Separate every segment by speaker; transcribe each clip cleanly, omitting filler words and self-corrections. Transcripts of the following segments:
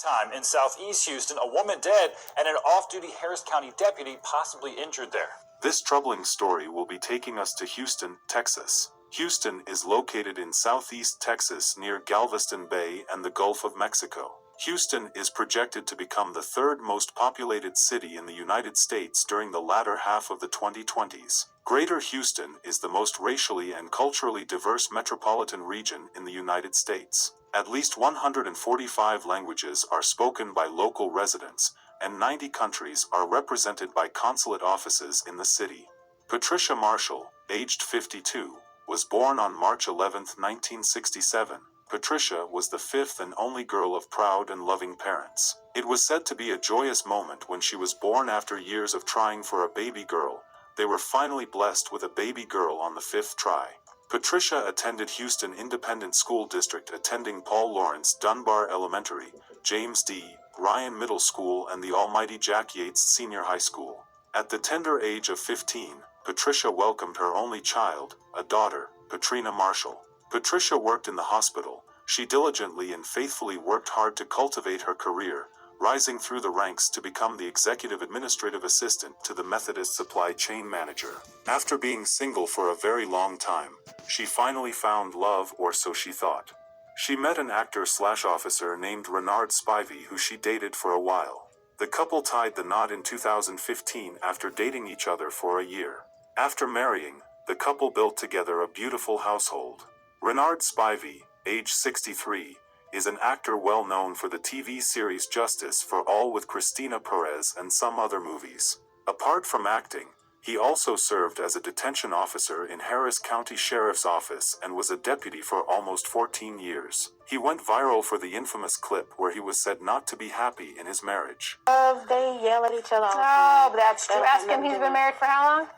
Speaker 1: Time in southeast Houston, a woman dead and an off-duty Harris County deputy possibly injured there.
Speaker 2: This troubling story will be taking us to Houston, Texas. Houston is located in southeast Texas near Galveston Bay and the Gulf of Mexico. Houston is projected to become the third most populated city in the United States during the latter half of the 2020s. Greater Houston is the most racially and culturally diverse metropolitan region in the United States. At least 145 languages are spoken by local residents, and 90 countries are represented by consulate offices in the city. Patricia Marshall, aged 52, was born on March 11, 1967. Patricia was the fifth and only girl of proud and loving parents. It was said to be a joyous moment when she was born after years of trying for a baby girl. They were finally blessed with a baby girl on the fifth try. Patricia attended Houston Independent School District, attending Paul Lawrence Dunbar Elementary, James D. Ryan Middle School, and the Almighty Jack Yates Senior High School. At the tender age of 15, Patricia welcomed her only child, a daughter, Patrina Marshall. Patricia worked in the hospital. She diligently and faithfully worked hard to cultivate her career, rising through the ranks to become the executive administrative assistant to the Methodist supply chain manager. After being single for a very long time, she finally found love, or so she thought. She met an actor/officer named Renard Spivey, who she dated for a while. The couple tied the knot in 2015 after dating each other for a year. After marrying, the couple built together a beautiful household. Renard Spivey, age 63, is an actor well known for the TV series Justice for All with Christina Perez and some other movies. Apart from acting, he also served as a detention officer in Harris County Sheriff's Office and was a deputy for almost 14 years. He went viral for the infamous clip where he was said not to be happy in his marriage.
Speaker 3: They yell at each other.
Speaker 4: Oh, that's true. Ask him, he's been married for how long?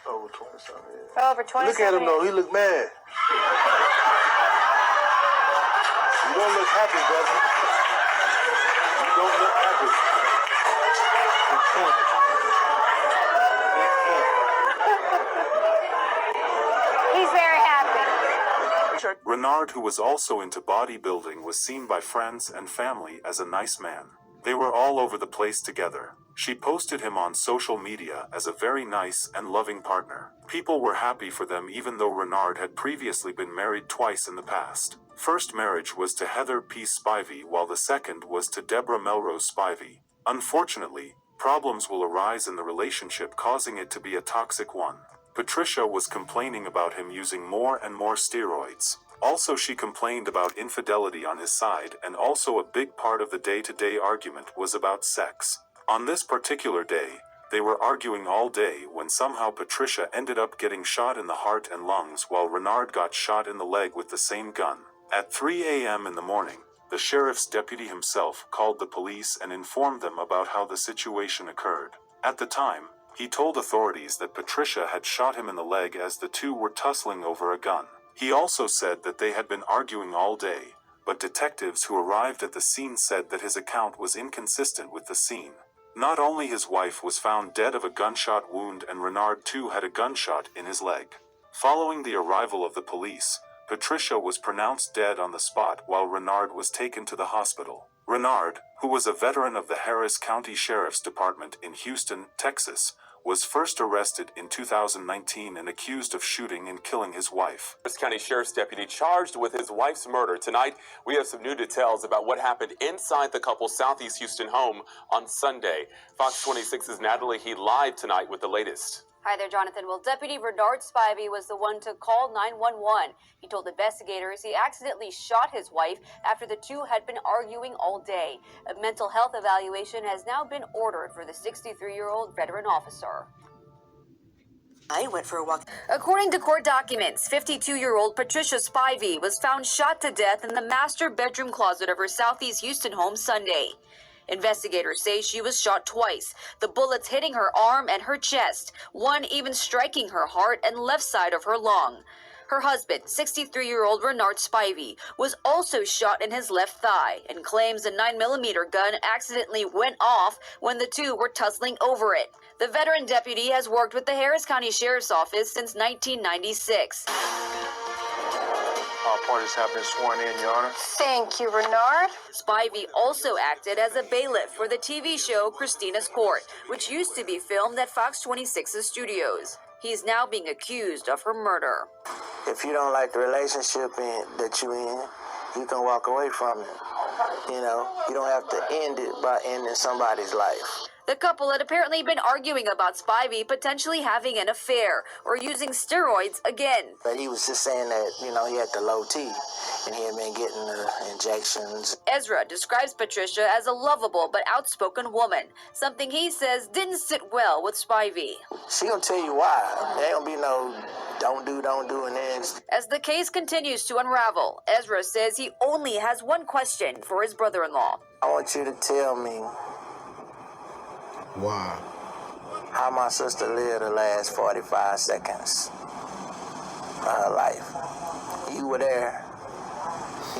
Speaker 3: Over 20-something years.
Speaker 4: Over 20.
Speaker 3: Look at him though, he look mad. You don't look happy, brother. You don't look happy.
Speaker 4: He's very happy.
Speaker 2: Renard, who was also into bodybuilding, was seen by friends and family as a nice man. They were all over the place together. She posted him on social media as a very nice and loving partner. People were happy for them, even though Renard had previously been married twice in the past. First marriage was to Heather P. Spivey, while the second was to Deborah Melrose Spivey. Unfortunately, problems will arise in the relationship, causing it to be a toxic one. Patricia was complaining about him using more and more steroids. Also, she complained about infidelity on his side, and also a big part of the day-to-day argument was about sex. On this particular day, they were arguing all day when somehow Patricia ended up getting shot in the heart and lungs, while Renard got shot in the leg with the same gun. At 3 a.m. in the morning, the sheriff's deputy himself called the police and informed them about how the situation occurred. At the time, he told authorities that Patricia had shot him in the leg as the two were tussling over a gun. He also said that they had been arguing all day, but detectives who arrived at the scene said that his account was inconsistent with the scene. Not only his wife was found dead of a gunshot wound, and Renard too had a gunshot in his leg. Following the arrival of the police, Patricia was pronounced dead on the spot while Renard was taken to the hospital. Renard, who was a veteran of the Harris County Sheriff's Department in Houston, Texas, was first arrested in 2019 and accused of shooting and killing his wife.
Speaker 5: Harris County Sheriff's deputy charged with his wife's murder. Tonight, we have some new details about what happened inside the couple's Southeast Houston home on Sunday. Fox 26's Natalie Heat live tonight with the latest.
Speaker 6: Hi there, Jonathan. Well, Deputy Renard Spivey was the one to call 911. He told investigators he accidentally shot his wife after the two had been arguing all day. A mental health evaluation has now been ordered for the 63-year-old veteran officer.
Speaker 7: I went for a walk.
Speaker 6: According to court documents, 52-year-old Patricia Spivey was found shot to death in the master bedroom closet of her Southeast Houston home Sunday. Investigators say she was shot twice, the bullets hitting her arm and her chest, one even striking her heart and left side of her lung. Her husband, 63-year-old Renard Spivey, was also shot in his left thigh and claims a 9mm gun accidentally went off when the two were tussling over it. The veteran deputy has worked with the Harris County Sheriff's Office since 1996.
Speaker 3: All parties have been sworn in, Your Honor.
Speaker 4: Thank you, Renard.
Speaker 6: Spivey also acted as a bailiff for the TV show Christina's Court, which used to be filmed at Fox 26's studios. He's now being accused of her murder.
Speaker 8: If you don't like the relationship that you're in, you can walk away from it. You know, you don't have to end it by ending somebody's life.
Speaker 6: The couple had apparently been arguing about Spivey potentially having an affair or using steroids again.
Speaker 8: But he was just saying that, you know, he had the low T and he had been getting the injections.
Speaker 6: Ezra describes Patricia as a lovable but outspoken woman, something he says didn't sit well with Spivey.
Speaker 8: She gonna tell you why. There ain't gonna be no don't do, and then.
Speaker 6: As the case continues to unravel, Ezra says he only has one question for his brother-in-law.
Speaker 8: I want you to tell me
Speaker 9: why?
Speaker 8: How my sister lived the last 45 seconds of her life. You were there.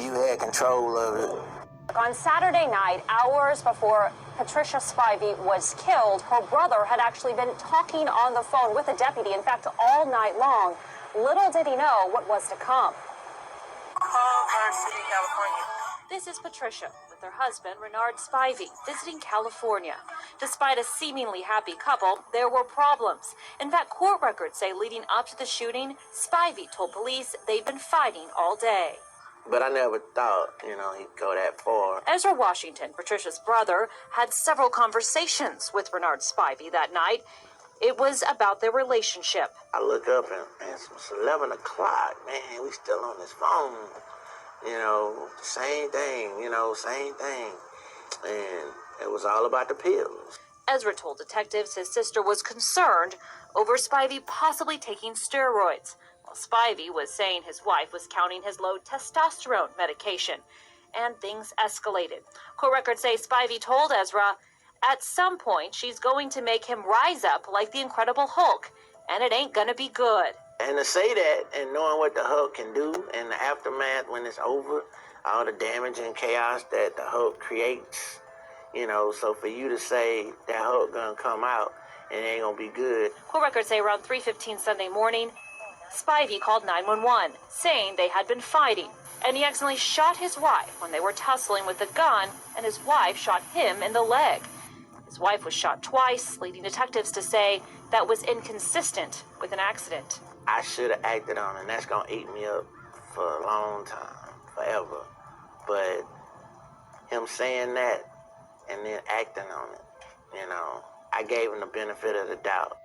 Speaker 8: You had control of it.
Speaker 10: On Saturday night, hours before Patricia Spivey was killed, her brother had actually been talking on the phone with a deputy, in fact, all night long. Little did he know what was to come.
Speaker 7: Culver City, California.
Speaker 10: This is Patricia with her husband, Renard Spivey, visiting California. Despite a seemingly happy couple, there were problems. In fact, court records say leading up to the shooting, Spivey told police they'd been fighting all day.
Speaker 8: But I never thought, you know, he'd go that far.
Speaker 10: Ezra Washington, Patricia's brother, had several conversations with Renard Spivey that night. It was about their relationship.
Speaker 8: I look up and it's 11 o'clock, man, we still on this phone. You know, same thing, same thing. And it was all about the pills.
Speaker 10: Ezra told detectives his sister was concerned over Spivey possibly taking steroids, while Spivey was saying his wife was counting his low testosterone medication. And things escalated. Court records say Spivey told Ezra, at some point she's going to make him rise up like the Incredible Hulk, and it ain't gonna be good.
Speaker 8: And to say that and knowing what the Hulk can do in the aftermath when it's over, all the damage and chaos that the Hulk creates, so for you to say that Hulk gonna come out and it ain't gonna be good.
Speaker 10: Court records say around 3:15 Sunday morning, Spivey called 911, saying they had been fighting, and he accidentally shot his wife when they were tussling with a gun, and his wife shot him in the leg. His wife was shot twice, leading detectives to say that was inconsistent with an accident.
Speaker 8: I should have acted on it, and that's going to eat me up for a long time, forever. But him saying that and then acting on it, I gave him the benefit of the doubt.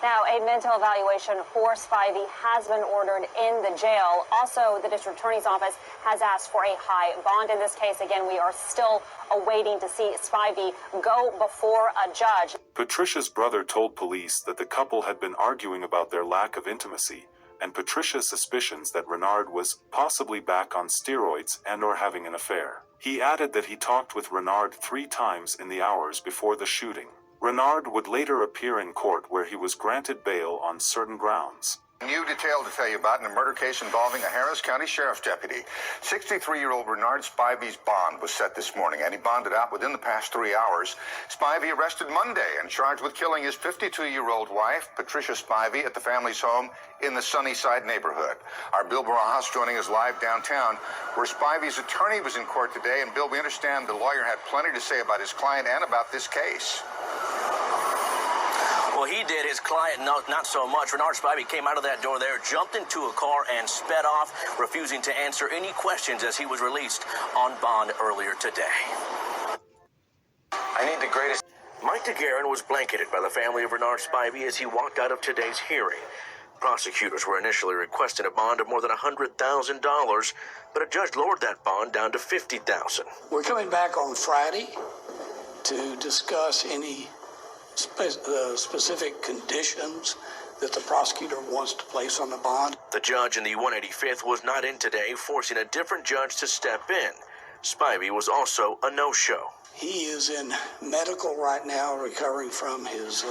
Speaker 10: Now, a mental evaluation for Spivey has been ordered in the jail. Also, the district attorney's office has asked for a high bond in this case. Again, we are still awaiting to see Spivey go before a judge.
Speaker 2: Patricia's brother told police that the couple had been arguing about their lack of intimacy, and Patricia's suspicions that Renard was possibly back on steroids and/or having an affair. He added that he talked with Renard 3 times in the hours before the shooting. Renard would later appear in court where he was granted bail on certain grounds.
Speaker 11: New detail to tell you about in a murder case involving a Harris County Sheriff's deputy. 63-year-old Renard Spivey's bond was set this morning, and he bonded out within the past 3 hours. Spivey arrested Monday and charged with killing his 52-year-old wife, Patricia Spivey, at the family's home in the Sunnyside neighborhood. Our Bill Barajas joining us live downtown, where Spivey's attorney was in court today. And Bill, we understand the lawyer had plenty to say about his client and about this case.
Speaker 12: Well, he did. His client, not so much. Renard Spivey came out of that door there, jumped into a car, and sped off, refusing to answer any questions as he was released on bond earlier today.
Speaker 11: I need the greatest.
Speaker 12: Mike DeGuerin was blanketed by the family of Renard Spivey as he walked out of today's hearing. Prosecutors were initially requesting a bond of more than $100,000, but a judge lowered that bond down to $50,000.
Speaker 13: We're coming back on Friday to discuss any specific conditions that the prosecutor wants to place on the bond.
Speaker 12: The judge in the 185th was not in today, forcing a different judge to step in. Spivey was also a no-show.
Speaker 13: He is in medical right now, recovering from his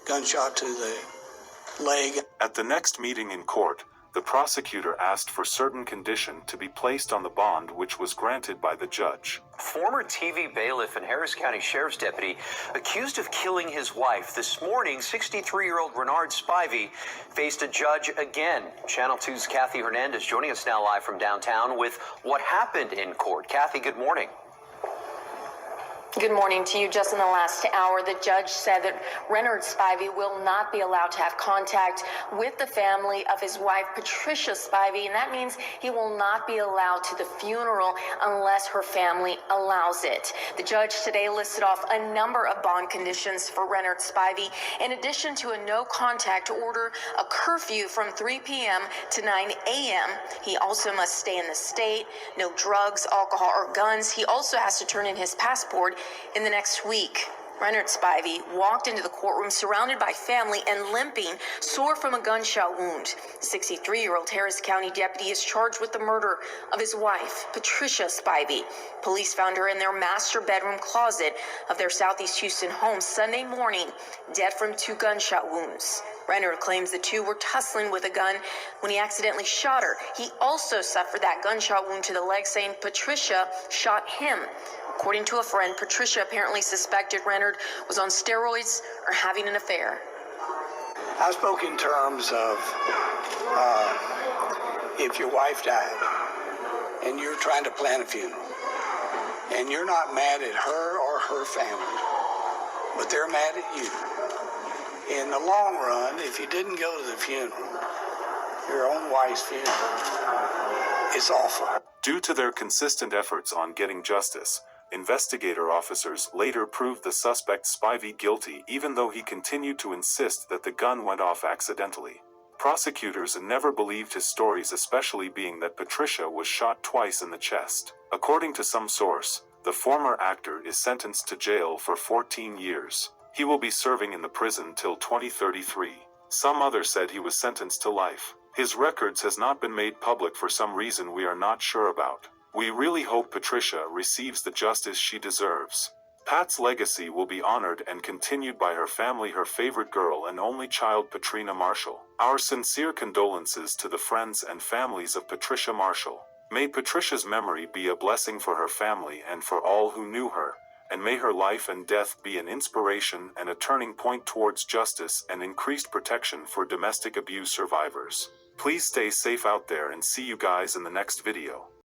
Speaker 13: gunshot to the leg.
Speaker 2: At the next meeting in court, The prosecutor asked for certain condition to be placed on the bond, which was granted by the judge.
Speaker 9: Former TV bailiff and Harris County Sheriff's deputy accused of killing his wife. This morning, 63-year-old Renard Spivey faced a judge again. Channel 2's Kathy Hernandez joining us now live from downtown with what happened in court. Kathy, good morning.
Speaker 14: Good morning to you. Just in the last hour, the judge said that Renard Spivey will not be allowed to have contact with the family of his wife, Patricia Spivey, and that means he will not be allowed to the funeral unless her family allows it. The judge today listed off a number of bond conditions for Renard Spivey, in addition to a no-contact order, a curfew from 3 p.m. to 9 a.m. He also must stay in the state, no drugs, alcohol, or guns. He also has to turn in his passport in the next week. Renard Spivey walked into the courtroom surrounded by family and limping, sore from a gunshot wound. The 63-year-old Harris County deputy is charged with the murder of his wife, Patricia Spivey. Police found her in their master bedroom closet of their Southeast Houston home Sunday morning, dead from 2 gunshot wounds. Renard claims the two were tussling with a gun when he accidentally shot her. He also suffered that gunshot wound to the leg, saying Patricia shot him. According to a friend, Patricia apparently suspected Renard was on steroids or having an affair.
Speaker 13: I spoke in terms of if your wife died and you're trying to plan a funeral and you're not mad at her or her family, but they're mad at you. In the long run, if you didn't go to the funeral, your own wife's funeral, it's awful.
Speaker 2: Due to their consistent efforts on getting justice, investigator officers later proved the suspect Spivey guilty, even though he continued to insist that the gun went off accidentally. Prosecutors never believed his stories, especially being that Patricia was shot twice in the chest. According to some source, the former actor is sentenced to jail for 14 years. He will be serving in the prison till 2033. Some others said he was sentenced to life. His records has not been made public for some reason we are not sure about. We really hope Patricia receives the justice she deserves. Pat's legacy will be honored and continued by her family, her favorite girl and only child, Patrina Marshall. Our sincere condolences to the friends and families of Patricia Marshall. May Patricia's memory be a blessing for her family and for all who knew her, and may her life and death be an inspiration and a turning point towards justice and increased protection for domestic abuse survivors. Please stay safe out there and see you guys in the next video.